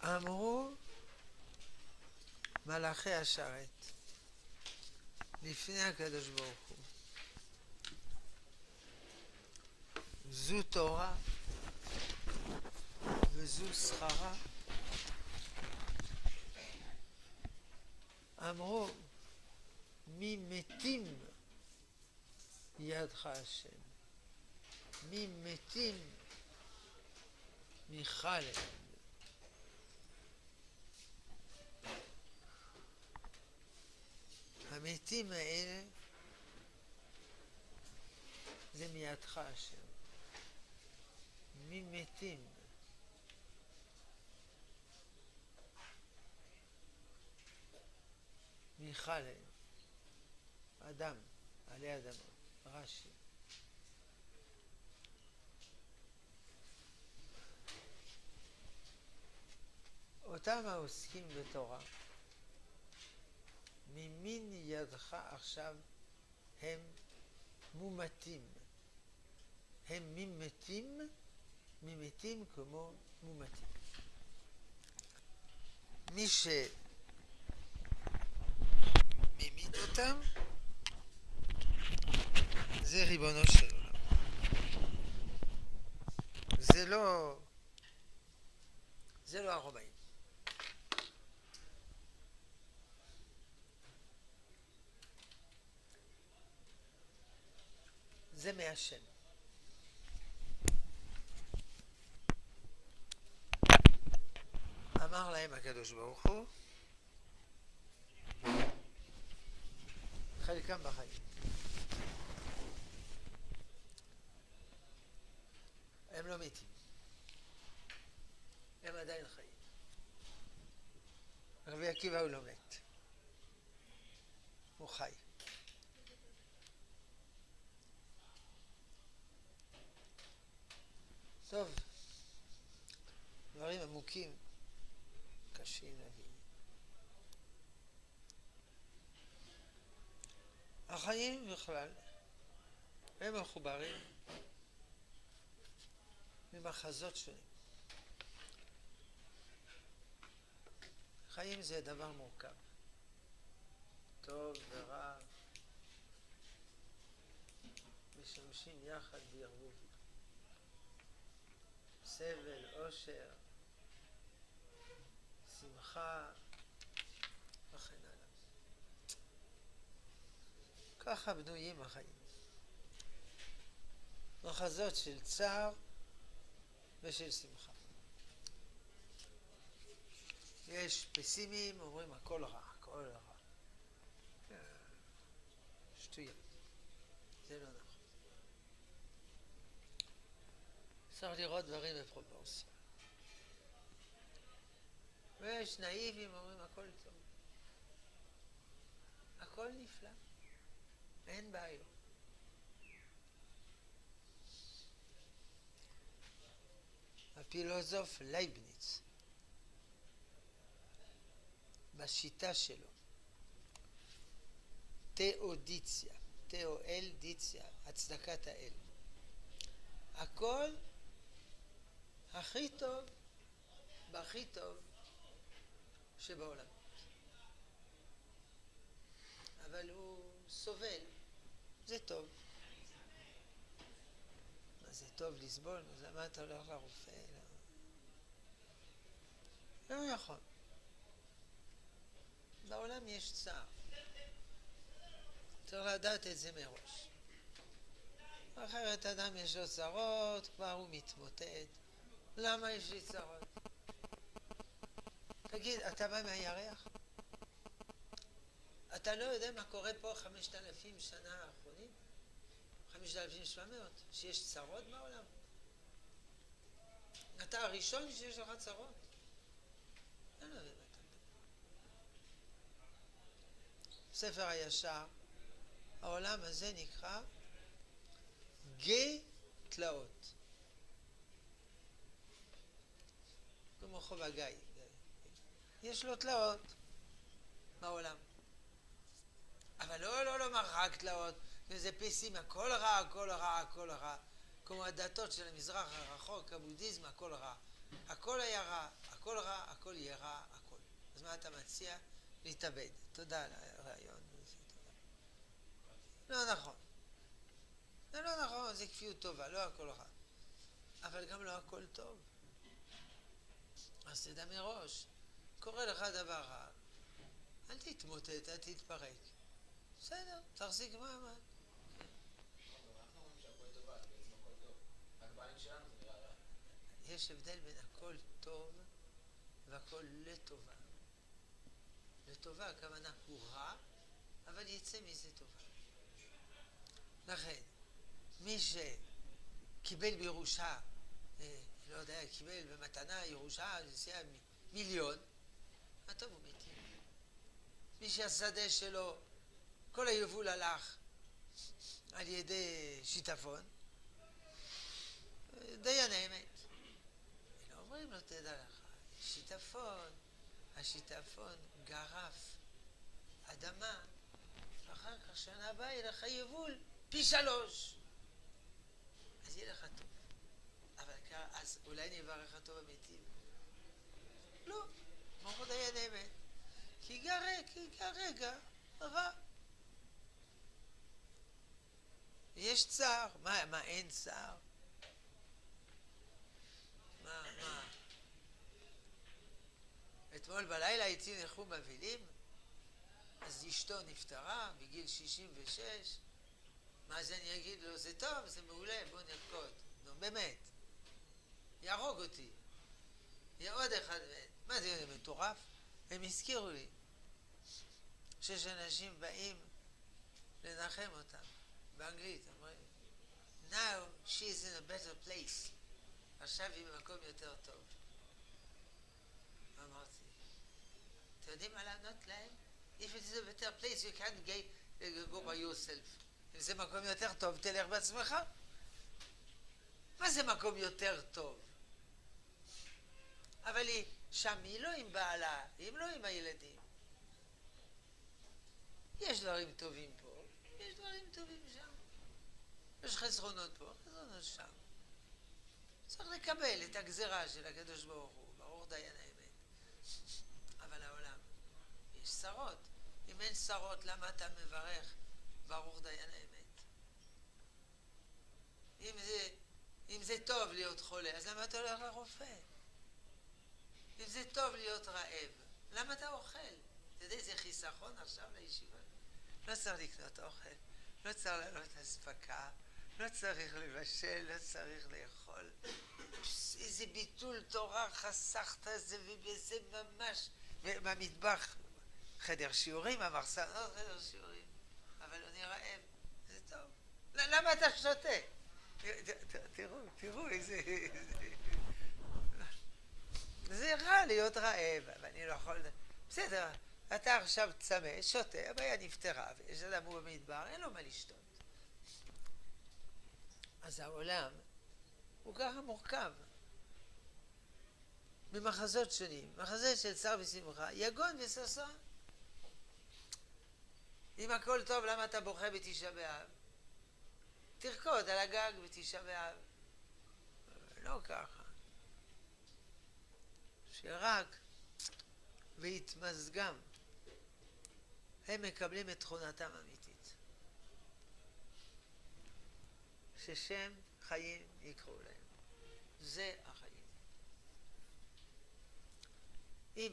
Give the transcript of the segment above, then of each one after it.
אמרו מלאכי השרת לפני הקדוש ברוך הוא, זו תורה וזו שכרה. אמרו ממתים ידך השם, ממתים מחלם. המתים האלה זה מידך השם, ממתים. מחלם, אדם, עלי אדמה, רש"י. אותם העוסקים בתורה, ממין ידך עכשיו הם מומתים. הם ממתים כמו מומתים. מי שממית אותם זה ריבונו של עולם. זה לא הרומאים. זה מהשם. אמר להם הקדוש ברוך הוא, חלקם בחיים. הם לא מתים. הם עדיין חיים. רבי עקיבא הוא לא מת. הוא חי. טוב, דברים עמוקים, קשים להבין. החיים בכלל הם מחוברים ממחזות שונים. חיים זה דבר מורכב. טוב ורע משמשים יחד בערבוב. סבל, עושר, שמחה וכן הלאה. ככה בנויים החיים. מחזות של צער ושל שמחה. יש פסימים אומרים הכל רע, הכל רע. שטויות. זה לא נכון. צריך לראות דברים בפרופורציה. ויש נאיבים אומרים הכל טוב. הכל נפלא. אין בעיות. הפילוסוף לייבניץ, בשיטה שלו, תאודיציה, תאואל דיציה, הצדקת האל. הכל הכי טוב, בהכי טוב שבעולם. אבל הוא סובל, זה טוב. מה זה טוב לסבול? אז למה אתה הולך לרופא? לא יכול. בעולם יש צער. צריך לדעת את זה מראש. אחרת אדם יש לו צרות, כבר הוא מתמוטט. למה יש לי צרות? תגיד, אתה בא מהירח? אתה לא יודע מה קורה פה 5,000 שנה האחרונים? 5,700, שיש צרות בעולם? אתה הראשון שיש לך צרות? לא יודע מה אתה מדבר. ספר הישר, העולם הזה נקרא גיא תלאות. כמו חוב הגיא. יש לו תלאות בעולם. אבל לא לומר רק תלאות, זה פסימי, הכל רע, הכל רע, הכל רע. כמו הדתות של המזרח הרחוק, הבודהיזם, הכל רע. הכל היה רע, הכל רע, הכל יהיה רע, הכל. אז מה אתה מציע? להתאבד. תודה על הרעיון. לא נכון. זה לא נכון, זה כפיות טובה, לא הכל רע. אבל גם לא הכל טוב. אז תדע מראש, קורה לך דבר רע, אל תתמוטט, אל תתפרק. בסדר, תחזיק מעמד. יש הבדל בין הכל טוב והכל לטובה. לטובה הכוונה הוא רע, אבל יצא מזה טובה. לכן, מי שקיבל בירושה, לא יודע, קיבל במתנה ירושה, זה מיליון, הטוב הוא מיטיב. מי שהשדה שלו, כל היבול הלך על ידי שיטפון, דיין האמת. לא אומרים לו, תדע לך, שיטפון, השיטפון גרף אדמה, אחר כך שנה הבאה יהיה לך יבול פי 3. אז יהיה לך טוב. אבל אז אולי נברך הטוב אמיתי? לא, כמו דיין האמת. כי כרגע רע. יש צער. מה אין צער? מה? אתמול בלילה איתי ניחום אבלים, אז אשתו נפטרה בגיל 66. מה אז אני אגיד לו? זה טוב, זה מעולה, בוא נרקוד. נו, באמת. יהרוג אותי. יהיה עוד אחד. מה זה מטורף? הם הזכירו לי שיש אנשים באים לנחם אותם. באנגלית, אומרים, now she is in a better place. עכשיו היא במקום יותר טוב. אמרתי, אתם יודעים מה לענות להם? If it is a better place, you can't go by yourself. אם זה מקום יותר טוב, תלך בעצמך. מה זה מקום יותר טוב? אבל שם היא לא עם בעלה, היא לא עם הילדים. יש דברים טובים פה, יש דברים טובים שם. יש חסרונות פה, חסרונות שם. צריך לקבל את הגזרה של הקדוש ברוך הוא, ברוך דיין האמת. אבל העולם, יש שרות. אם אין שרות, למה אתה מברך ברוך דיין האמת? אם זה טוב להיות חולה, אז למה אתה הולך לרופא? אם זה טוב להיות רעב, למה אתה אוכל? אתה יודע, זה חיסכון עכשיו לישיבה. לא צריך לקנות אוכל, לא צריך לעלות אספקה, לא צריך לבשל, לא צריך לאכול. איזה ביטול תורה חסכת זה, ובזה ממש, במטבח, חדר שיעורים, המחסן, לא חדר שיעורים, אבל אני רעב, זה טוב. למה אתה שותה? תראו איזה... זה רע להיות רעב, אבל אני לא יכול... בסדר, אתה עכשיו צמא, שותה, הבעיה נפטרה, ויש אדם הוא במדבר, אין לו מה לשתות. אז העולם הוא ככה מורכב. ממחזות שונים, מחזה של צער ושמחה, יגון וששון. אם הכל טוב, למה אתה בוכה בתשעה באב? תרקוד על הגג בתשעה באב. לא ככה. שרק והתמזגם הם מקבלים את תכונתם האמיתית. ששם חיים יקראו להם. זה החיים. אם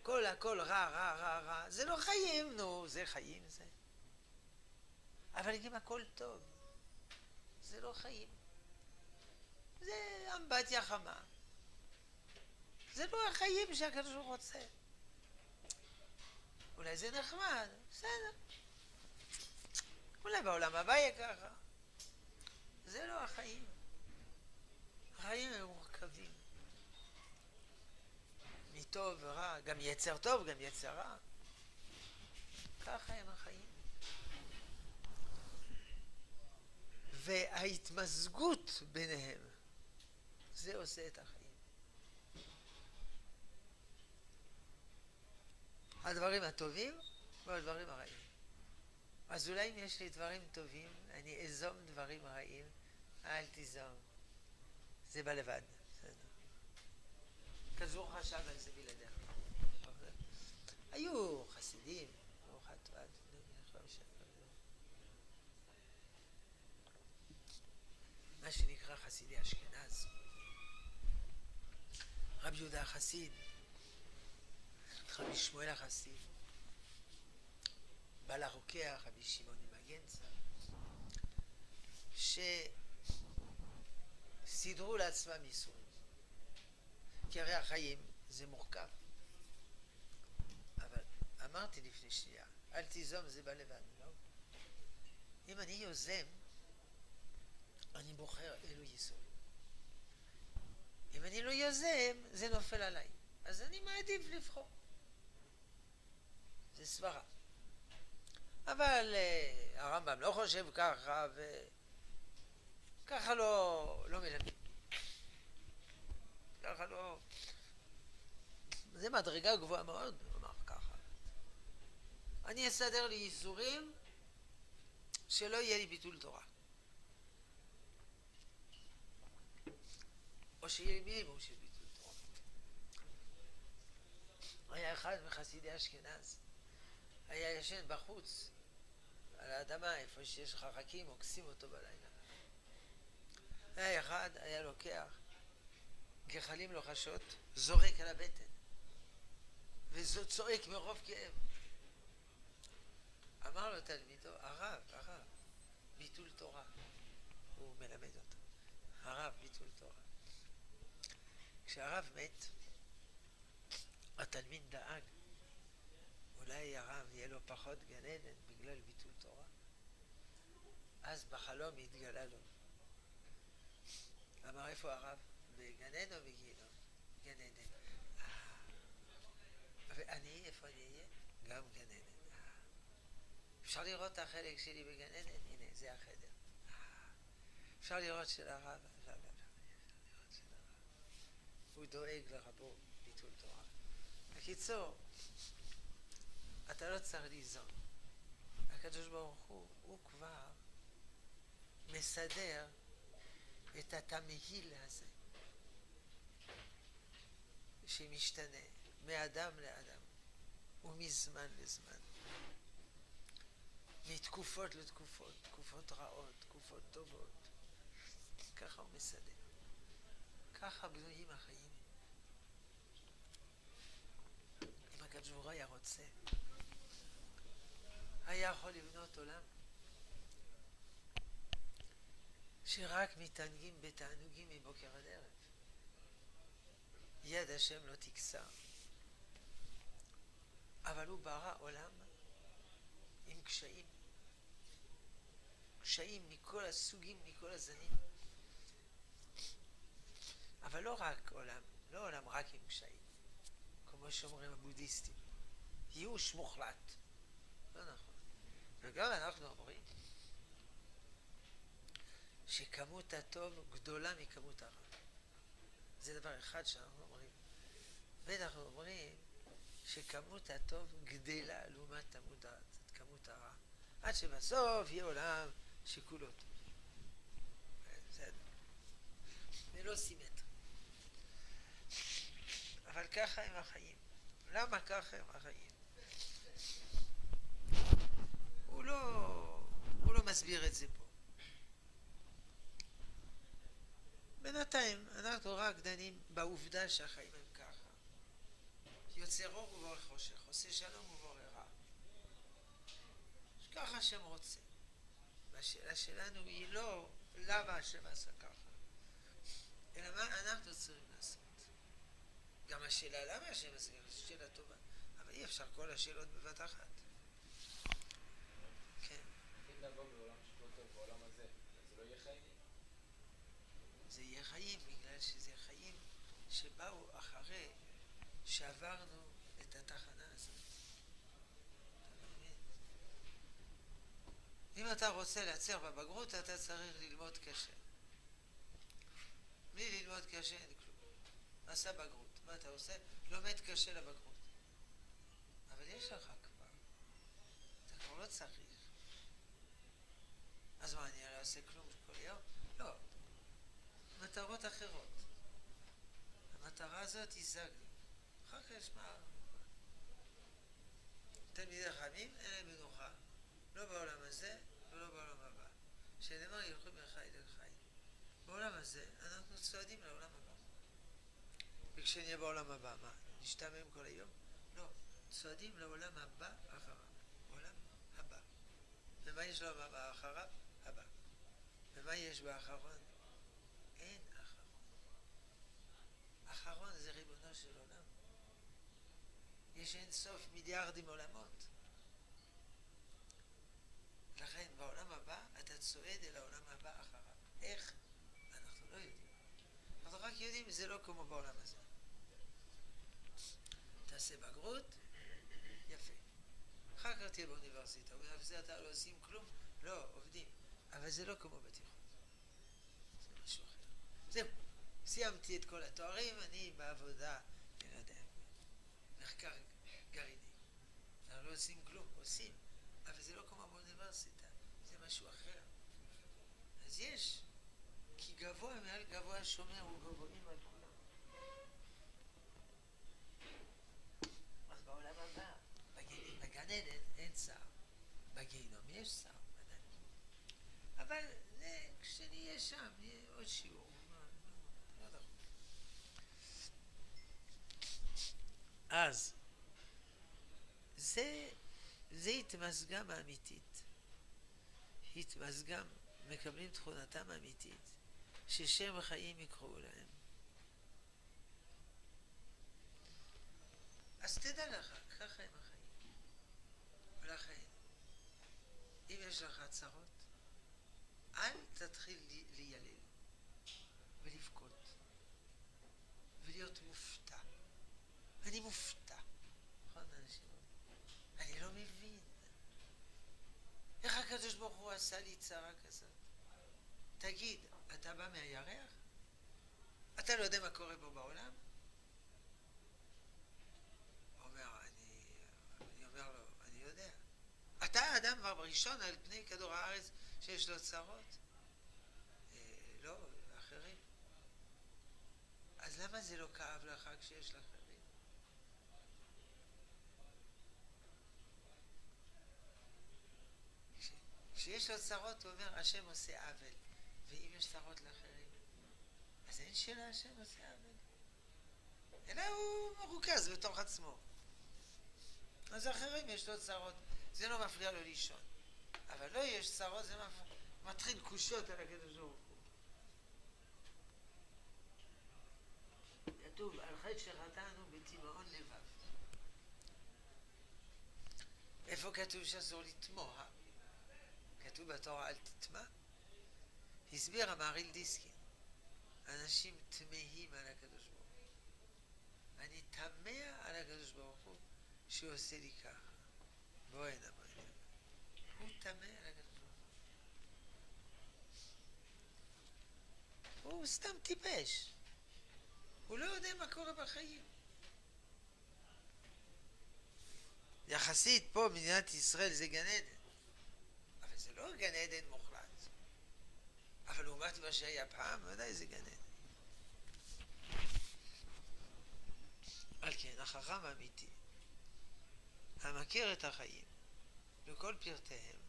הכל רע, זה לא חיים, נו, זה חיים זה. אבל אם הכל טוב, זה לא חיים. זה אמבטיה חמה. זה לא החיים שהקדוש ברוך הוא רוצה. אולי זה נחמד, בסדר. אולי בעולם הבא יהיה ככה. זה לא החיים. החיים הם מורכבים. מטוב ורע, גם יצר טוב, גם יצר רע. ככה הם החיים. וההתמזגות ביניהם, זה עושה את החיים. הדברים הטובים והדברים הרעים. אז אולי אם יש לי דברים טובים, אני אזום דברים רעים, אל תיזום. זה בא לבד. בסדר. כזו חשב על זה בלעדיך. היו חסידים, מה שנקרא חסידי אשכנז. רבי יהודה החסיד, רבי שמואל החסיד, בעל הרוקח, רבי שמעון ממגנצא, שסידרו לעצמם ייסורים. כי הרי החיים זה מורכב. אבל אמרתי לפני שנייה, אל תיזום זה בא לבד, לא? אם אני יוזם, אני בוחר אלו ייסורים. אם אני לא יוזם, זה נופל עליי. אז אני מעדיף לבחור. זה סברה. אבל הרמב"ם לא חושב ככה, וככה לא מלמדים. ככה לא... זה מדרגה גבוהה מאוד, נאמר ככה. אני אסדר לי ייסורים שלא יהיה לי ביטול תורה. או שיהיה לי מינימום של ביטול תורה. היה אחד מחסידי אשכנז, היה ישן בחוץ, על האדמה, איפה שיש חרקים, עוקסים אותו בלילה. היה אחד, היה לוקח גחלים לוחשות, זורק על הבטן, וזו צועק מרוב כאב. אמר לו תלמידו, הרב, ביטול תורה. הוא מלמד אותו. הרב, ביטול תורה. כשהרב מת, התלמיד דאג. אולי הרב יהיה לו פחות גן עדן בגלל ביטול תורה. אז בחלום התגלה לו. אמר, איפה הרב? בגן עדן או בגיהנום? גן עדן. ואני, איפה אני אהיה? גם גן עדן. אפשר לראות את החלק שלי בגן עדן? הנה, זה החדר. אפשר לראות של הרב? לא. הוא דואג לרבו ביטול תורה. בקיצור, אתה לא צריך ליזום. הקדוש ברוך הוא כבר מסדר את התמהיל הזה שמשתנה מאדם לאדם ומזמן לזמן, מתקופות לתקופות, תקופות רעות, תקופות טובות. ככה הוא מסדר. ככה בנויים החיים. אם הקדוש ברוך הוא היה רוצה, היה יכול לבנות עולם שרק מתענגים בתענוגים מבוקר עד ערב. יד השם לא תקסר. אבל הוא ברא עולם עם קשיים. קשיים מכל הסוגים, מכל הזנים. אבל לא רק עולם, לא עולם רק עם קשיים. כמו שאומרים הבודהיסטים. ייאוש מוחלט. לא נכון. וגם אנחנו אומרים שכמות הטוב גדולה מכמות הרע. זה דבר אחד שאנחנו אומרים. ואנחנו אומרים שכמות הטוב גדלה לעומת כמות הרע. עד שבסוף יהיה עולם שכולו טוב. בסדר. זה לא סימטרי. אבל ככה הם החיים. למה ככה הם החיים? הוא לא מסביר את זה פה. בינתיים אנחנו רק דנים בעובדה שהחיים הם ככה. יוצר אור ובורא חושך, עושה שלום ובורא רע. ככה השם רוצה. והשאלה שלנו היא לא למה השם עשה ככה, אלא מה אנחנו צריכים לעשות. גם השאלה למה השם עשה ככה, זו שאלה טובה. אבל אי אפשר כל השאלות בבת אחת. כן. אם נבוא בעולם שכל טוב בעולם הזה, אז זה לא יהיה חיים? זה יהיה חיים בגלל שזה חיים שבאו אחרי שעברנו את התחנה הזאת. אם אתה רוצה להצליח בבגרות, אתה צריך ללמוד קשה. בלי ללמוד קשה אין כלום. עשה בגרות. מה אתה עושה? לומד קשה לבגרות. אבל יש לך כבר. אתה כבר לא צריך. אז מה, אני לא עושה כלום כל יום? לא. מטרות אחרות. המטרה מערה זאת השגנו. אחר כך יש מערה. תלמידי חכמים אין להם מנוחה, לא בעולם הזה ולא בעולם הבא. שנאמר ילכו מחי לחי. בעולם הזה אנחנו צועדים לעולם הבא. וכשנהיה בעולם הבא, מה? נשתמם כל היום? לא, צועדים לעולם הבא אחריו. עולם הבא. ומה יש לעולם הבא אחריו? הבא. ומה יש באחרון? אין אחרון. אחרון זה ריבונו של עולם. יש אין סוף מיליארדים עולמות. לכן בעולם הבא אתה צועד אל העולם הבא אחריו. איך? אנחנו לא יודעים. אנחנו רק יודעים זה לא כמו בעולם הזה. תעשה בגרות, יפה. אחר כך תהיה באוניברסיטה. באוניברסיטה לא עושים כלום? לא, עובדים. אבל זה לא כמו בתיכון. זה משהו אחר. זהו. סיימתי את כל התוארים, אני בעבודה, אני לא יודע, מחקר גרעיני. אנחנו לא עושים כלום, עושים. אבל זה לא כמו באוניברסיטה. זה משהו אחר. אז יש. כי גבוה מעל גבוה שומר וגבוהים על כולם. אז בעולם הבא, בגן עדן אין שר. בגיהינום יש שר. אבל כשנהיה שם, יהיה עוד שיעור. לא דחוף. אז, זה התמזגם האמיתית. התמזגם, מקבלים תכונתם האמיתית, ששם החיים יקראו להם. אז תדע לך, ככה הם החיים. ולכן, אם יש לך צרות, אל תתחיל להילל ולבכות ולהיות מופתע. אני מופתע. נכון, אנשים אומרים, אני לא מבין. איך הקדוש ברוך הוא עשה לי צרה כזאת? תגיד, אתה בא מהירח? אתה לא יודע מה קורה פה בעולם? אני אומר לו, אני יודע. אתה האדם הראשון על פני כדור הארץ שיש לו צרות? לא, אחרים. אז למה זה לא כאב לך כשיש לאחרים? כשיש לו צרות הוא אומר, השם עושה עוול. ואם יש צרות לאחרים, אז אין שאלה השם עושה עוול. אלא הוא מרוכז בתוך עצמו. אז אחרים יש לו צרות, זה לא מפריע לו לישון. אבל לא יש צרות, זה מתחיל קושיות על הקדוש ברוך הוא. כתוב, על חטא שחטאנו בתימהון לבב. איפה כתוב שאסור לתמוה? כתוב בתורה אל תטמע? הסביר המהרי"ל דיסקין, אנשים תמהים על הקדוש ברוך הוא. אני תמה על הקדוש ברוך הוא שהוא עושה לי ככה. בוא הנה, בוא הנה. הוא תמה על הקדוש ברוך הוא. הוא סתם טיפש. הוא לא יודע מה קורה בחיים. יחסית פה מדינת ישראל זה גן עדן. אבל זה לא גן עדן מוחלט. אבל לעומת מה שהיה פעם, ודאי זה גן עדן. על כן, החכם האמיתי, המכיר את החיים, לכל פרטיהם,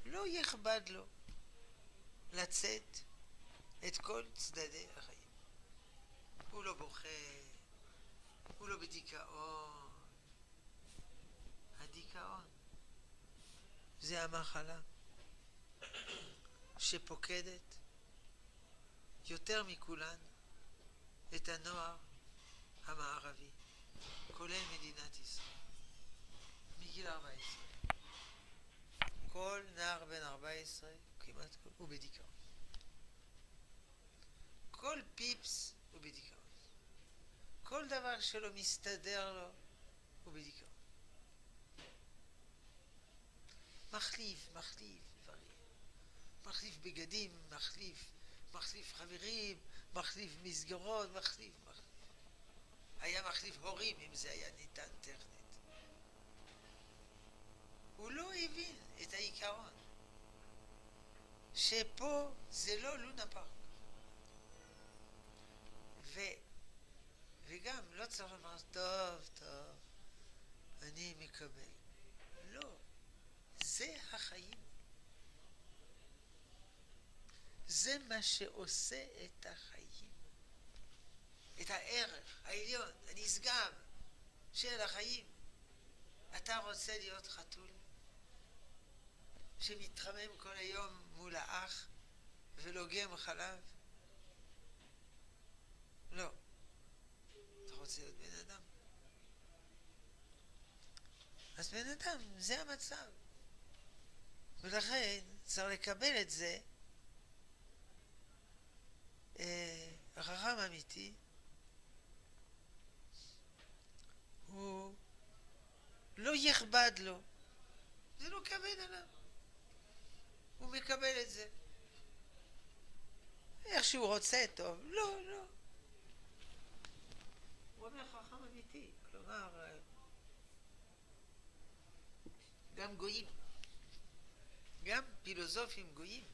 לא יכבד לו לצאת את כל צדדי החיים. הוא לא בוכה, הוא לא בדיכאון. הדיכאון זה המחלה שפוקדת יותר מכולן את הנוער המערבי, כולל מדינת ישראל, מגיל 14. כל נער בן 14, כמעט כל, הוא בדיכאון. כל פיפס הוא בדיכאון. כל דבר שלא מסתדר לו הוא בדיכאון. מחליף דברים. מחליף בגדים, מחליף חברים, מחליף מסגרות, מחליף. היה מחליף הורים אם זה היה ניתן טכנית. הוא לא הבין את העיקרון שפה זה לא לונה פארק. צריך לומר, טוב, טוב, אני מקבל. לא, זה החיים. זה מה שעושה את החיים. את הערך העליון, הנשגב של החיים. אתה רוצה להיות חתול שמתחמם כל היום מול האח ולוגם חלב? לא. אתה רוצה להיות בן אדם. אז בן אדם, זה המצב. ולכן צריך לקבל את זה. החכם אמיתי הוא לא יכבד לו, זה לא כבד עליו, הוא מקבל את זה איך שהוא רוצה. טוב, לא, לא, הוא אומר חכם אמיתי. כלומר, גם גויים, גם פילוסופים גויים,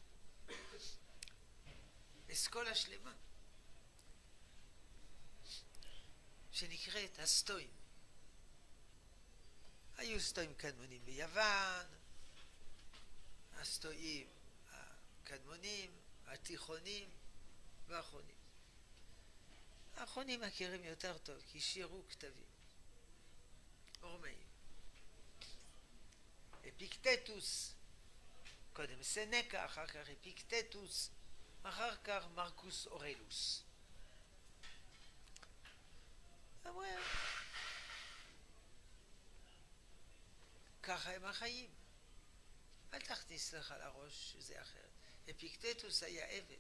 אסכולה שלמה שנקראת הסטואים. היו סטואים קדמונים ביוון, הסטואים הקדמונים, התיכונים והאחרונים. האחרונים מכירים יותר טוב כי שירו כתבים. רומאים. אפיקטטוס, קודם סנקה, אחר כך אפיקטטוס, אחר כך מרקוס אורלוס. אומרים, ככה הם החיים. אל תכניס לך לראש שזה אחרת. אפיקטטוס היה עבד.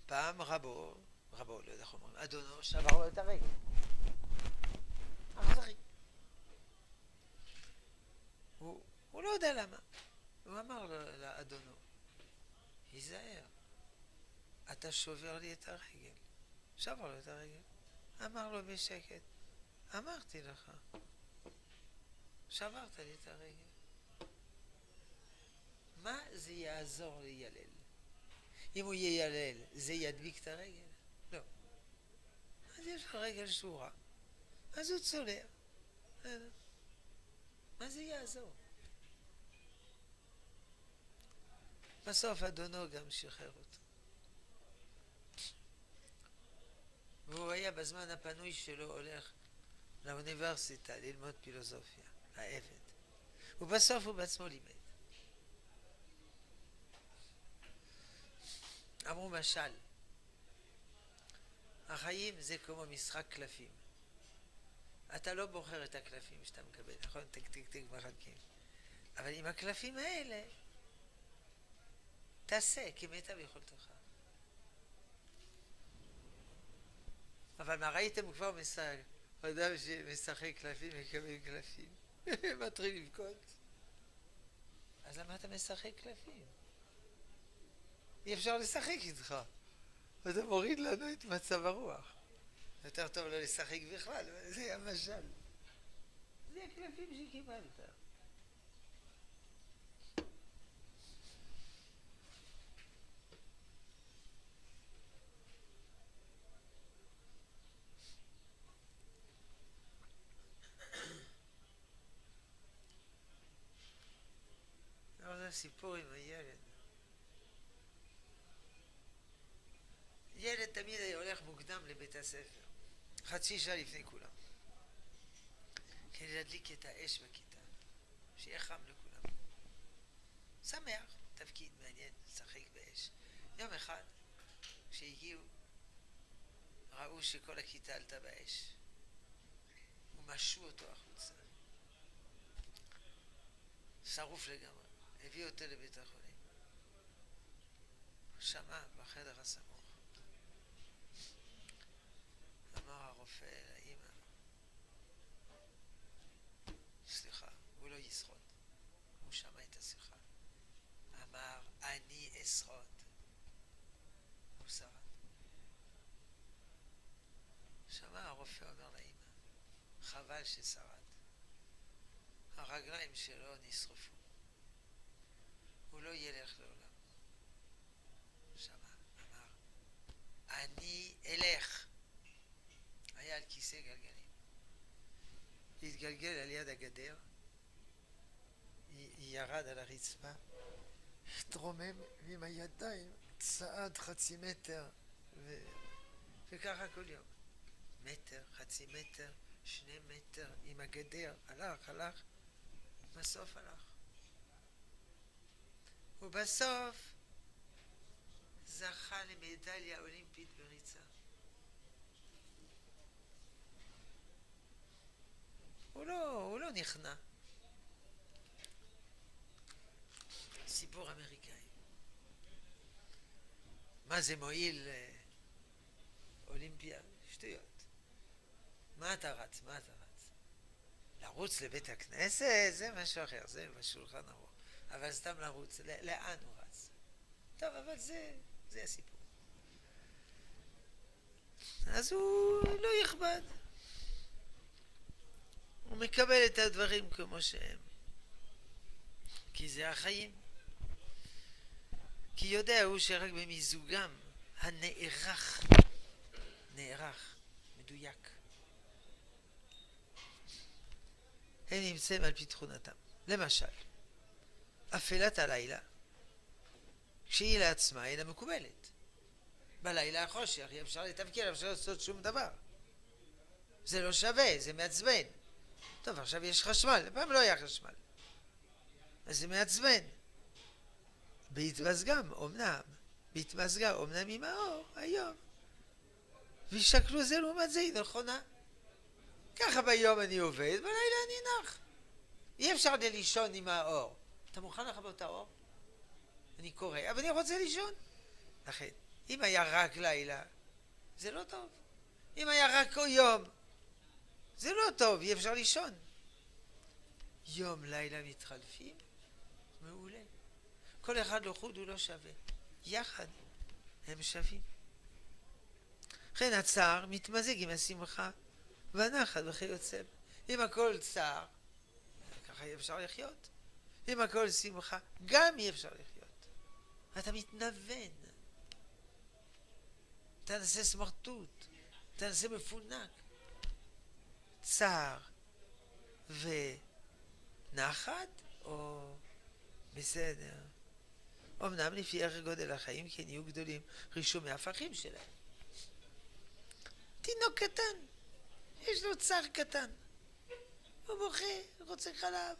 פעם רבו, לא יודע איך אומרים, אדונו שבר לו את הרגל. אכזרי. הוא לא יודע למה. הוא אמר לאדונו, היזהר, אתה שובר לי את הרגל. שבר לו את הרגל. אמר לו בשקט, אמרתי לך, שברת לי את הרגל. מה זה יעזור לילל? אם הוא יילל, זה ידביק את הרגל? לא. אז יש לך רגל שורה, אז הוא צולע. מה זה יעזור? בסוף אדונו גם שחרר אותו. והוא היה בזמן הפנוי שלו הולך לאוניברסיטה ללמוד פילוסופיה, העבד. ובסוף הוא בעצמו לימד. אמרו משל, החיים זה כמו משחק קלפים. אתה לא בוחר את הקלפים שאתה מקבל, נכון? תק תק תק מחלקים. אבל עם הקלפים האלה, תעשה כמיטב יכולתך. אבל מה ראיתם כבר משחק? אדם שמשחק קלפים מקבל קלפים. מתחיל לבכות. אז למה אתה משחק קלפים? אי אפשר לשחק איתך. אתה מוריד לנו את מצב הרוח. יותר טוב לא לשחק בכלל, זה המשל. זה הקלפים שקיבלת. זה סיפור עם הילד. ילד תמיד היה הולך מוקדם לבית הספר, חצי שעה לפני כולם, כדי להדליק את האש בכיתה, שיהיה חם לכולם. שמח, תפקיד מעניין, לשחק באש. יום אחד, כשהגיעו, ראו שכל הכיתה עלתה באש, ומשו אותו החוצה. שרוף לגמרי. הביאו אותו לבית החולים. הוא שמע בחדר הסמוך. אמר הרופא לאמא, סליחה, הוא לא ישרוד. הוא שמע את השיחה. אמר, אני אשרוד. הוא שרד. שמע הרופא אומר לאמא, חבל ששרד. הרגליים שלו נשרפו. הוא לא ילך לעולם. שמע, אמר, אני אלך. התגלגל על יד הגדר, ירד על הרצפה, התרומם עם הידיים, צעד 0.5 מטר, וככה כל יום. מטר, 0.5 מטר, 2 מטר, עם הגדר, הלך, בסוף הלך. ובסוף זכה למדליה אולימפית בריצה. הוא לא נכנע. סיפור אמריקאי. מה זה מועיל אולימפיאד? שטויות. מה אתה רץ? לרוץ לבית הכנסת? זה משהו אחר, זה בשולחן ערוך. אבל סתם לרוץ, לאן הוא רץ? טוב, אבל זה הסיפור. אז הוא לא יכבד. הוא מקבל את הדברים כמו שהם. כי זה החיים. כי יודע הוא שרק במיזוגם הנערך, מדויק, הם נמצאים על פי תכונתם. למשל, אפלת הלילה, כשהיא לעצמה אינה מקובלת. בלילה החושך, אי אפשר לתפקד, אי אפשר לעשות שום דבר. זה לא שווה, זה מעצבן. טוב, עכשיו יש חשמל, פעם לא היה חשמל. אז זה מעצבן. בהתמזגה אומנם עם האור, היום. וישקלו זה לעומת זה, היא נכונה. ככה ביום אני עובד, בלילה אני נח. אי אפשר לישון עם האור. אתה מוכן לכבות את האור? אני קורא, אבל אני רוצה לישון. לכן, אם היה רק לילה, זה לא טוב. אם היה רק יום, זה לא טוב, אי אפשר לישון. יום, לילה מתחלפים, מעולה. כל אחד לחוד הוא לא שווה. יחד הם שווים. לכן הצער מתמזג עם השמחה והנחת וכיוצא. אם הכל צער, ככה אי אפשר לחיות. אם הכל שמחה, גם אי אפשר לחיות. אתה מתנוון. אתה נעשה סמרטוט. אתה נעשה מפונק. צער ונחת או בסדר. אמנם לפי ערך גודל החיים כן יהיו גדולים רישומי הפכים שלהם. תינוק קטן, יש לו צער קטן, הוא בוכה, רוצה חלב,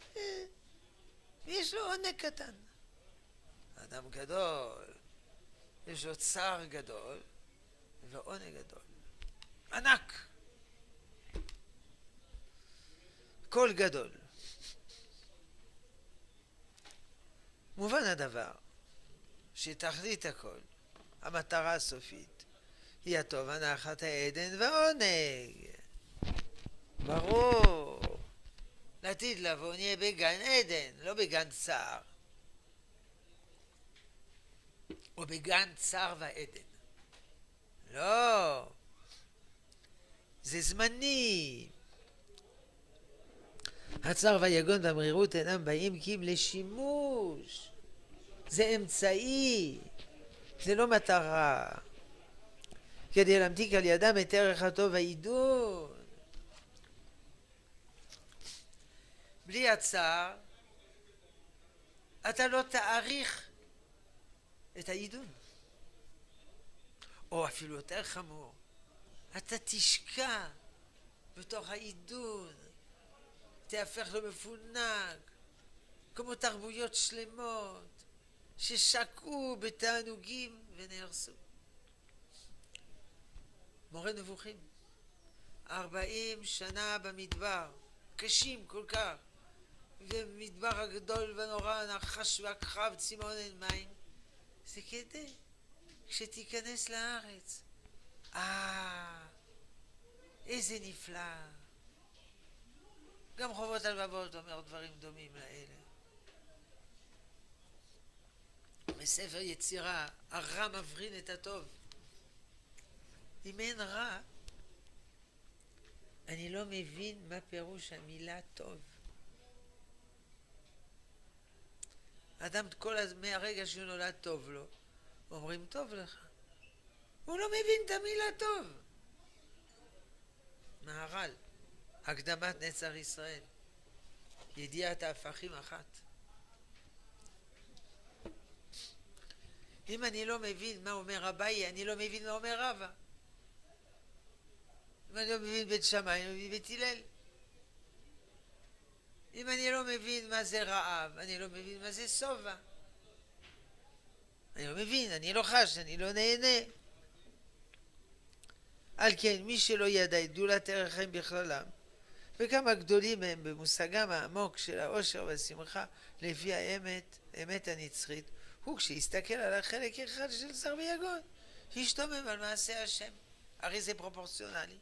ויש לו עונג קטן. אדם גדול, יש לו צער גדול ועונג גדול, ענק, קול גדול. מובן הדבר שתכלית הכל, המטרה הסופית, היא הטוב, הנחת, העדן והעונג. ברור. לעתיד לבוא נהיה בגן עדן, לא בגן צער. או בגן צער ועדן. לא. זה זמני. הצער והיגון והמרירות אינם באים כי אם לשימוש. זה אמצעי. זה לא מטרה. כדי להמתיק על ידם את ערך הטוב והעידון. בלי הצער, אתה לא תעריך את העידון. או אפילו יותר חמור, אתה תשקע בתוך העידון, תהפך למפונק, כמו תרבויות שלמות ששקעו בתענוגים ונהרסו. מורה נבוכים, 40 שנה במדבר, קשים כל כך, ומדבר הגדול ונורא, נחש והכחב, צימון אין מים, זה כדי כשתיכנס לארץ. איזה נפלא. גם חובות הלבבות אומר דברים דומים לאלה. בספר יצירה, הרע מברין את הטוב. אם אין רע, אני לא מבין מה פירוש המילה טוב. אדם מהרגע שהוא נולד טוב לו, אומרים טוב לך. הוא לא מבין את המילה טוב. מהר"ל, הקדמת נצח ישראל, ידיעת ההפכים אחת. אם אני לא מבין מה אומר אביי, אני לא מבין מה אומר רבא. אם אני לא מבין בית שמאי, אני לא מבין בית הלל. אם אני לא מבין מה זה רעב, אני לא מבין מה זה שובע. אני לא מבין, אני לא חש, אני לא נהנה. על כן, מי שלא ידע את גדולת ערך החיים בכללם, וכמה גדולים הם במושגם העמוק של האושר והשמחה לפי האמת הנצחית, הוא כשיסתכל על החלק אחד של שר ויגון, ישתומם על מעשה השם. הרי זה פרופורציונלי.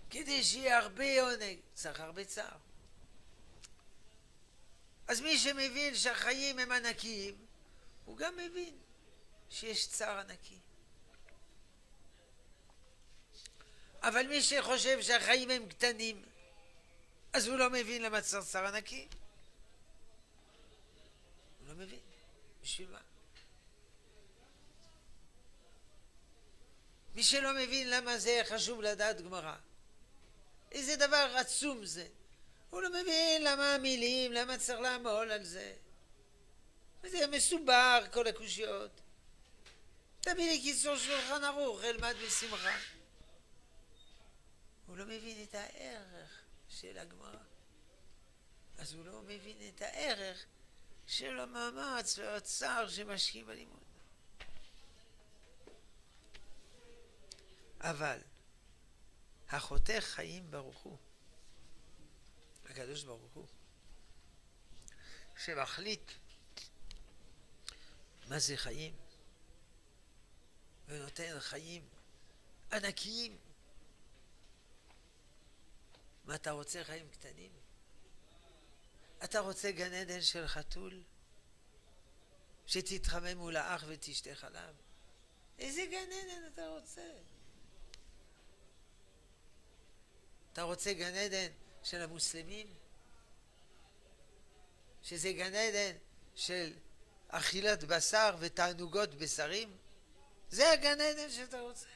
כדי שיהיה הרבה עונג, צריך הרבה צער. אז מי שמבין שהחיים הם ענקיים, הוא גם מבין שיש צער ענקי. אבל מי שחושב שהחיים הם קטנים, אז הוא לא מבין למה צריך צער ענקי. הוא לא מבין. בשביל מה? מי שלא מבין למה זה חשוב לדעת גמרא, איזה דבר עצום זה. הוא לא מבין למה המילים, למה צריך לעמול על זה. זה מסובך, כל הקושיות. תביא לי קיצור שולחן ערוך, אלמד בשמחה. הוא לא מבין את הערך של הגמרא. אז הוא לא מבין את הערך של המאמץ והצער שמשקיעים בלימוד. אבל החותך חיים ברוך הוא, הקדוש ברוך הוא, שמחליט מה זה חיים, ונותן חיים ענקיים. מה אתה רוצה, חיים קטנים? אתה רוצה גן עדן של חתול? שתתחמם מול האח ותשתה חלב? איזה גן עדן אתה רוצה? אתה רוצה גן עדן של המוסלמים? שזה גן עדן של אכילת בשר ותענוגות בשרים? זה הגן עדן שאתה רוצה?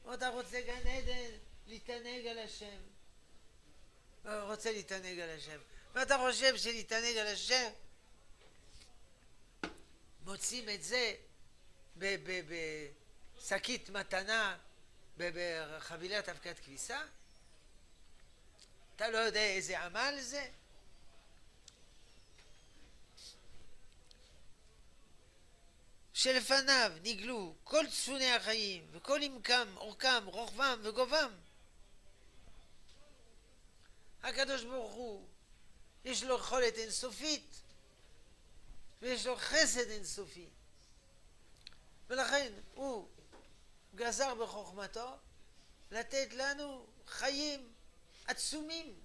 או אתה רוצה גן עדן להתענג על השם? רוצה להתענג על השם. ואתה חושב שלהתענג על השם מוצאים את זה בשקית מתנה בחבילת אבקת כביסה? אתה לא יודע איזה עמל זה? שלפניו נגלו כל צפוני החיים וכל עמקם, אורכם, רוחבם וגובם. הקדוש ברוך הוא יש לו יכולת אינסופית ויש לו חסד אינסופי, ולכן הוא גזר בחוכמתו לתת לנו חיים עצומים,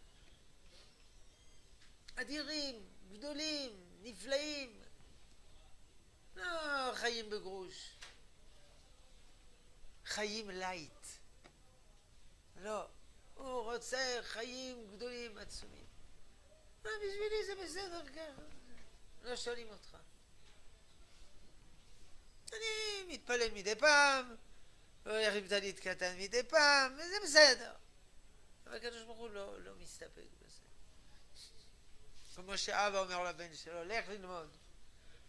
אדירים, גדולים, נפלאים. לא חיים בגרוש, חיים לייט. לא, הוא רוצה חיים גדולים, עצומים. בשבילי זה בסדר ככה, לא שואלים אותך. אני מתפלל מדי פעם, הולך עם טלית קטן מדי פעם, וזה בסדר. אבל הקדוש ברוך הוא לא מסתפק בזה. כמו שאבא אומר לבן שלו, לך ללמוד.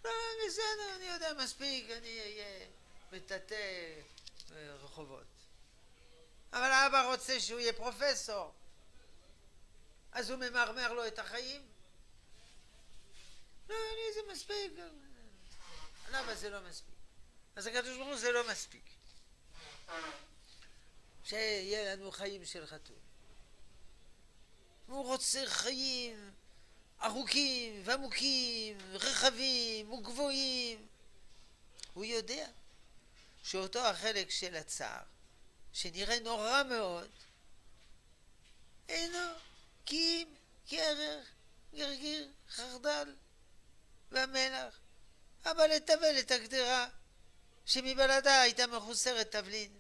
לא, בסדר, אני יודע מספיק, אני אהיה מטאטא רחובות. אבל האבא רוצה שהוא יהיה פרופסור, אז הוא ממרמר לו את החיים. לא, אני זה מספיק. למה זה לא מספיק? אז הקדוש ברוך הוא זה לא מספיק. שיהיה לנו חיים של חתול. הוא רוצה חיים ארוכים ועמוקים, רחבים וגבוהים. הוא יודע שאותו החלק של הצער, שנראה נורא מאוד, אינו כי אם כערך, גרגיר, חרדל והמלח, אבל לטבל את הגדרה שמבלדה הייתה מחוסרת תבלין.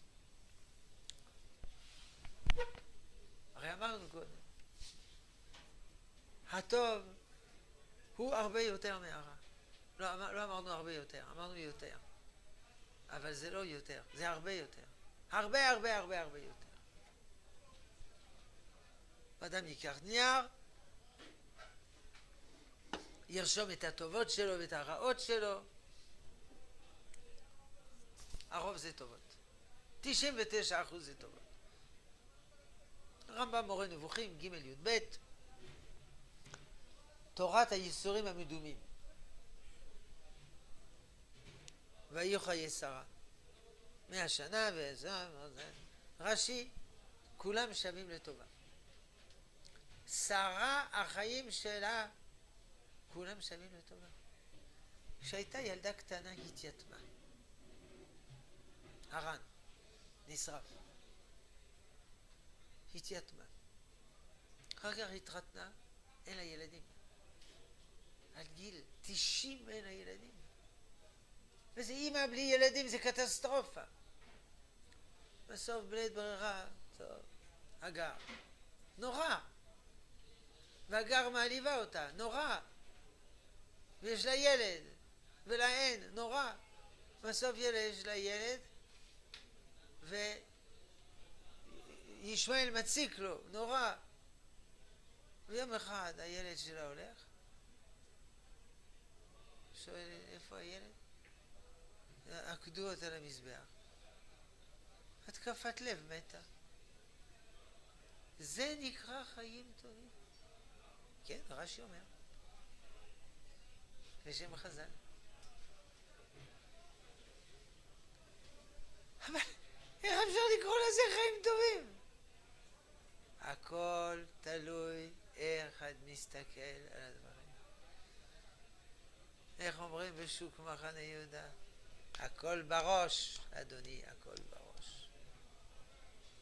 הרי אמרנו קודם, הטוב הוא הרבה יותר מהרע. לא אמרנו הרבה יותר, אמרנו יותר. אבל זה לא יותר, זה הרבה יותר. הרבה הרבה הרבה הרבה יותר. אדם ייקח נייר, ירשום את הטובות שלו ואת הרעות שלו. הרוב זה טובות. 99% זה טובות. רמב"ם מורה נבוכים, ג' י"ב, תורת הייסורים המדומים. ויהיו חיי שרה. 100 שנה וזה, רש"י, כולם שווים לטובה. שרה, החיים שלה, כולם שווים לטובה. כשהייתה ילדה קטנה התייתמה. הרן, נשרף. התייתמה. אחר כך התחתנה, אין לה ילדים. על גיל 90 אין לה ילדים. וזה אימא בלי ילדים, זה קטסטרופה. בסוף בלית ברירה, טוב, אגר. נורא. והגר מעליבה אותה, נורא. ויש לה ילד, ולה אין, נורא. בסוף יש לה ילד, וישמעאל מציק לו, נורא. ויום אחד הילד שלה הולך, שואל, איפה הילד? עקדו אותה למזבח. התקפת לב מתה. זה נקרא חיים טובים. כן, רש"י אומר. לשם חז"ל. אבל איך אפשר לקרוא לזה חיים טובים? הכל תלוי איך את מסתכל על הדברים. איך אומרים בשוק מחנה יהודה? הכל בראש, אדוני, הכל בראש.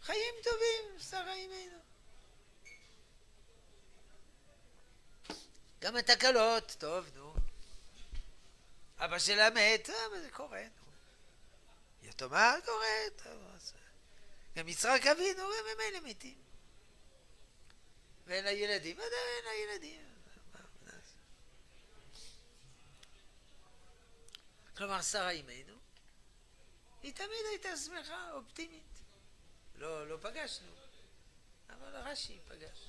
חיים טובים, שרה אימנו. גם התקלות, טוב, נו. אבא שלה מת, זה קורה, נו. יתומה קורה, טוב. גם יצחק אבינו, הם ממילא מתים. ואין לה ילדים, עדיין אין לה ילדים. כלומר, שרה אימנו, היא תמיד הייתה שמחה, אופטימית. לא פגשנו, אבל רש"י פגש.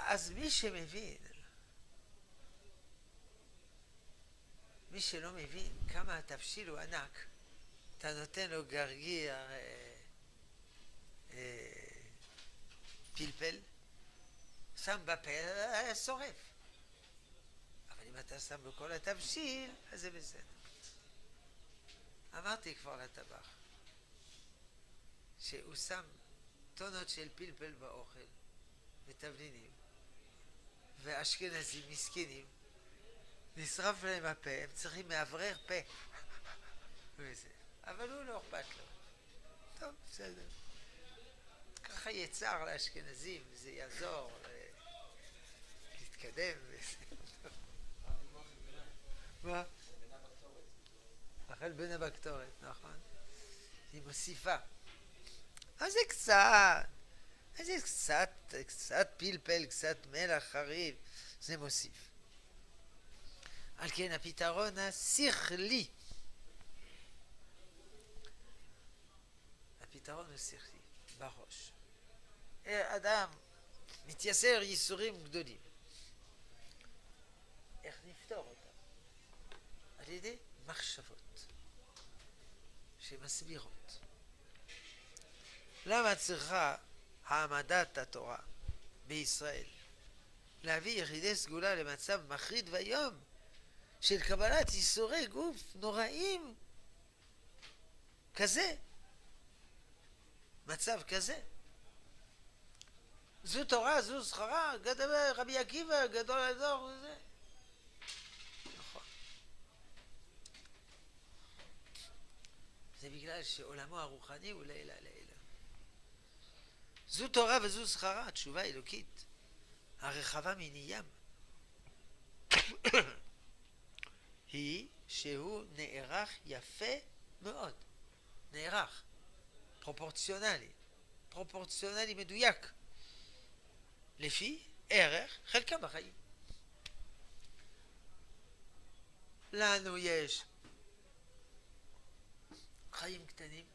אז מי שמבין, מי שלא מבין כמה התבשיל הוא ענק, אתה נותן לו גרגיר פלפל, שם בפה, שורף. אבל אם אתה שם בכל התבשיל, אז זה בסדר. אמרתי כבר לטבח, שהוא שם טונות של פלפל באוכל, ותבלינים, ואשכנזים מסכנים, נשרף להם הפה, הם צריכים מאוורר פה. וזה. אבל הוא לא אכפת לו. טוב, בסדר. ככה יצר לאשכנזים, זה יעזור להתקדם. מה? אכל בין הבקטורת, נכון. היא מוסיפה. אז זה קצת פלפל, קצת מלח חריף, זה מוסיף. על כן הפתרון השכלי. הפתרון הוא שכלי, בראש. אדם מתייסר ייסורים גדולים. איך נפתור אותם? על ידי מחשבות שמסבירות. למה צריכה העמדת התורה בישראל להביא יחידי סגולה למצב מחריד ויום של קבלת ייסורי גוף נוראים כזה, מצב כזה? זו תורה, זו שכרה, רבי עקיבא, גדול הדור וזה. נכון. זה בגלל שעולמו הרוחני הוא לילה לילה. זו תורה וזו שכרה, התשובה האלוקית הרחבה מני ים היא שהוא נערך יפה מאוד. נערך, פרופורציונלי מדויק, לפי ערך חלקם בחיים. לנו יש חיים קטנים,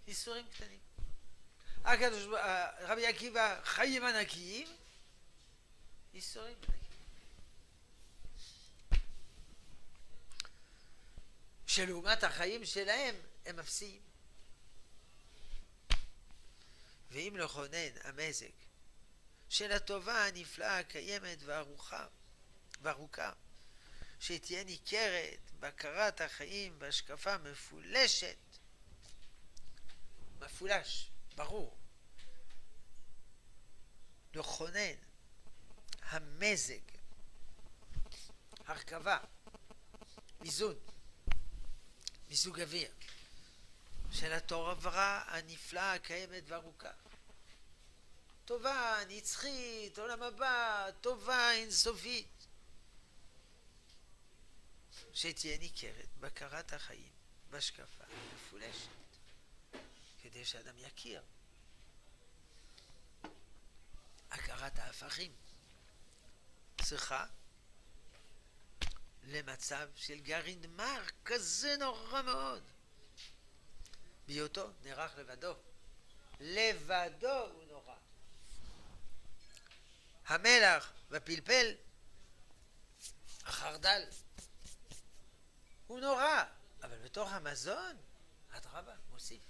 ייסורים קטנים. רבי עקיבא חיים ענקיים, ייסורים ענקיים. שלעומת החיים שלהם הם אפסיים. ואם לכונן המזג של הטובה הנפלאה הקיימת וארוכה, שתהיה ניכרת בהכרת החיים בהשקפה מפולשת, מפולש, ברור, לכונן המזג, הרכבה, איזון, מיזוג אוויר של התורה הנפלאה הקיימת וארוכה, טובה נצחית, עולם הבא, טובה אינסופית, שתהיה ניכרת בהכרת החיים בהשקפה מפולשת, כדי שאדם יכיר הכרת ההפכים צריכה למצב של גרעין מר כזה נורא מאוד, בהיותו נערך לבדו. לבדו הוא נורא. המלח והפלפל, החרדל, הוא נורא, אבל בתוך המזון, אדרבה, מוסיף.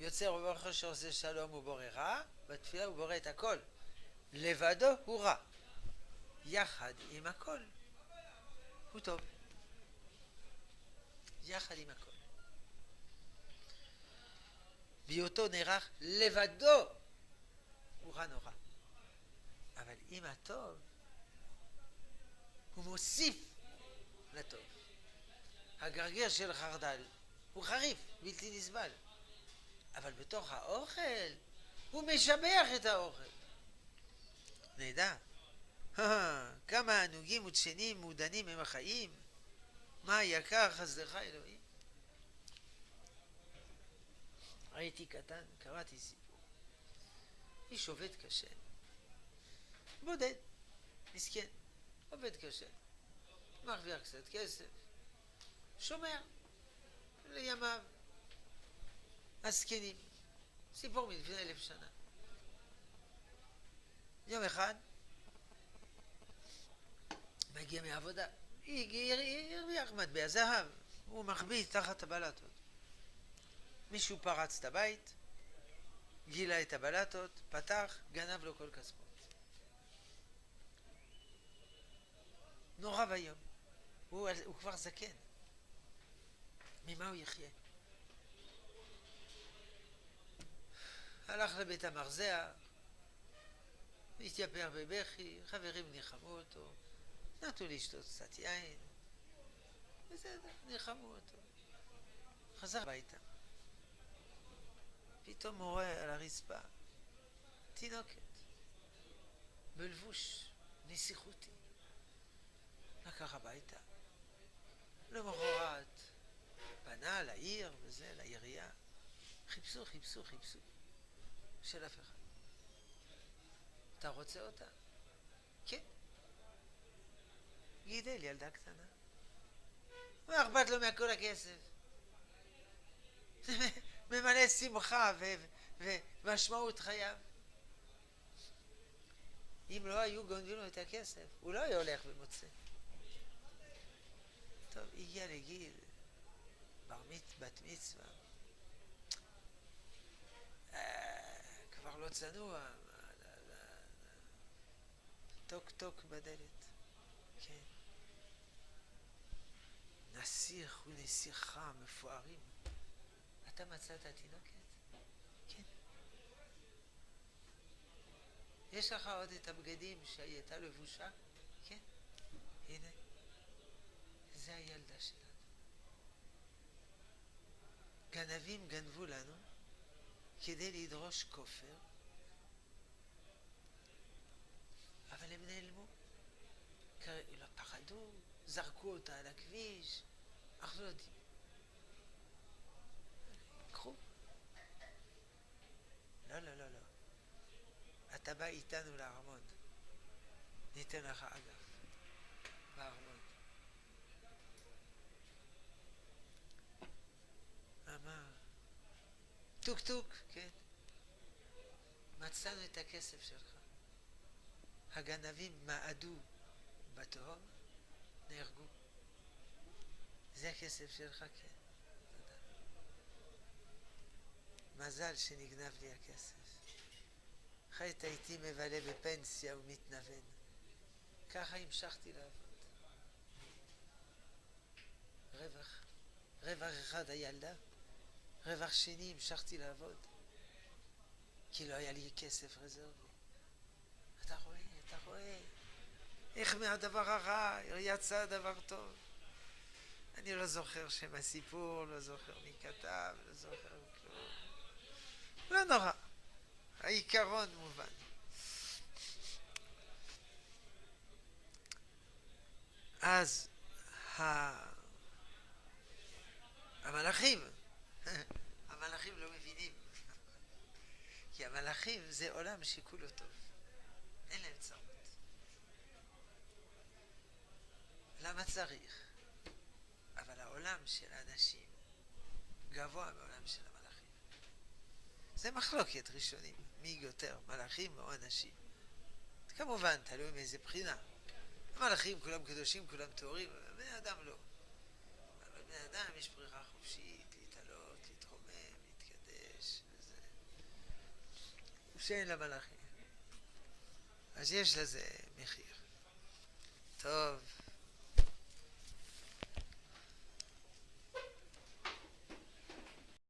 יוצר וברוך הוא שעושה שלום הוא בורא רע, בתפילה הוא בורא את הכל. לבדו הוא רע. יחד עם הכל הוא טוב. יחד עם הכל. בהיותו נערך לבדו הוא רע נורא. אבל עם הטוב הוא מוסיף לטוב. הגרגר של חרדל הוא חריף, בלתי נסבל. אבל בתוך האוכל הוא משבח את האוכל. נדע. כמה ענוגים ודשנים מעודנים הם החיים. מה יקר חסדך אלוהים. הייתי קטן, קראתי סיפור. איש עובד קשה, בודד, מסכן, עובד קשה, מרוויח קצת כסף, שומר לימיו הזקנים. סיפור מלפני 1000 שנה. יום אחד מגיע מעבודה, הרוויח מטבע זהב, הוא מחביא תחת הבלטות. מישהו פרץ את הבית, גילה את הבלטות, פתח, גנב לו כל כספו. נורא ויום. הוא כבר זקן. ממה הוא יחיה? הלך לבית המרזח, התייפר בבכי, חברים ניחמו אותו, נתנו לשתות קצת יין, בסדר, ניחמו אותו. חזר הביתה. פתאום הוא רואה על הרצפה תינוקת, בלבוש נסיכותי. לקח הביתה. למחרת פנה לעיר וזה, לעירייה. חיפשו. של אף אחד. אתה רוצה אותה? כן. גידל ילדה קטנה. מה אכפת לו מהכל הכסף? ממלא שמחה ומשמעות חייו. אם לא היו גונבים לו את הכסף, הוא לא היה הולך ומוצא. טוב, הגיע לגיל בת מצווה. כבר לא צנוע. טוק בדלת. כן. נסיך ונסיכה מפוארים. אתה מצאת תינוקת? כן. יש לך עוד את הבגדים שהייתה לבושה? כן. הנה. זה הילדה שלנו. גנבים גנבו לנו כדי לדרוש כופר, אבל הם נעלמו. לא פחדו, זרקו אותה על הכביש, אנחנו לא יודעים. קחו. לא. אתה בא איתנו לארמון, ניתן לך אגף. בארמון. אמר, טוק טוק, כן. מצאנו את הכסף שלך. הגנבים מעדו בתהום, נהרגו. זה הכסף שלך, כן. תודה. מזל שנגנב לי הכסף. אחרת הייתי מבלה בפנסיה ומתנוון. ככה המשכתי לעבוד. רווח אחד הילדה, רווח שני המשכתי לעבוד. כי לא היה לי כסף רזרבי. אתה רואה, איך מהדבר הרע יצא הדבר טוב. אני לא זוכר שם הסיפור, לא זוכר מי כתב, לא זוכר כלום. לא נורא. העיקרון מובן. אז המלאכים לא מבינים. כי המלאכים זה עולם שכולו טוב. אין להם צרות. למה צריך? אבל העולם של האנשים גבוה מהעולם של המלאכים. זה מחלוקת ראשונים. מי יותר, מלאכים או אנשים? כמובן, תלוי מאיזה בחינה. המלאכים כולם קדושים, כולם טהורים, אבל בני אדם לא. אבל בני אדם יש ברירה חופשית, להתעלות, להתרומם, להתקדש, וזה. שאין למלאכים. אז יש לזה מחיר. טוב.